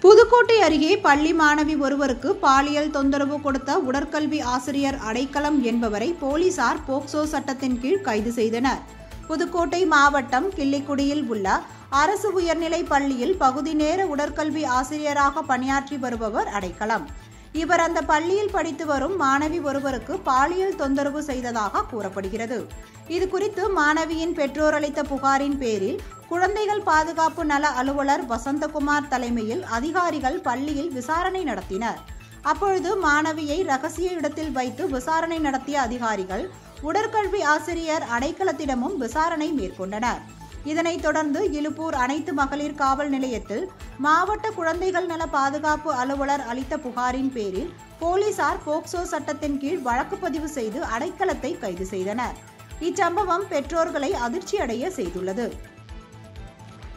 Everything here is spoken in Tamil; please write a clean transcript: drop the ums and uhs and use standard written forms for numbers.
புதுக்கோட்டை அருகே பள்ளி மாணவி ஒருவருக்கு பாலியல் தொந்தரவு கொடுத்த உடற்கல்வி ஆசிரியர் அடைக்கலம் என்பவரை போலீசார் போக்சோ சட்டத்தின் கீழ் கைது செய்தனர். புதுக்கோட்டை மாவட்டம் கிள்ளிக்குடியில் உள்ள அரசு உயர்நிலைப் பள்ளியில் பகுதி நேர உடற்கல்வி ஆசிரியராக பணியாற்றி வருபவர் அடைக்கலம். இவர் அந்த பள்ளியில் படித்து வரும் மாணவி ஒருவருக்கு பாலியல் தொந்தரவு செய்ததாக கூறப்படுகிறது. இதுகுறித்து மாணவியின் பெற்றோர் அளித்த புகாரின் பேரில் குழந்தைகள் பாதுகாப்பு நல அலுவலர் வசந்தகுமார் தலைமையில் அதிகாரிகள் பள்ளியில் விசாரணை நடத்தினர். அப்பொழுது மாணவியை ரகசிய இடத்தில் வைத்து விசாரணை நடத்திய அதிகாரிகள் உடற்கல்வி ஆசிரியர் அடைக்கலத்திடமும் விசாரணை மேற்கொண்டனர். இதனைத் தொடர்ந்து இலுப்பூர் அனைத்து மகளிர் காவல் நிலையத்தில் மாவட்ட குழந்தைகள் நல பாதுகாப்பு அலுவலர் அளித்த புகாரின் பேரில் போலீசார் போக்சோ சட்டத்தின் கீழ் வழக்கு பதிவு செய்து அடைக்கலத்தை கைது செய்தனர். இச்சம்பவம் பெற்றோர்களை அதிர்ச்சியடைய செய்துள்ளது.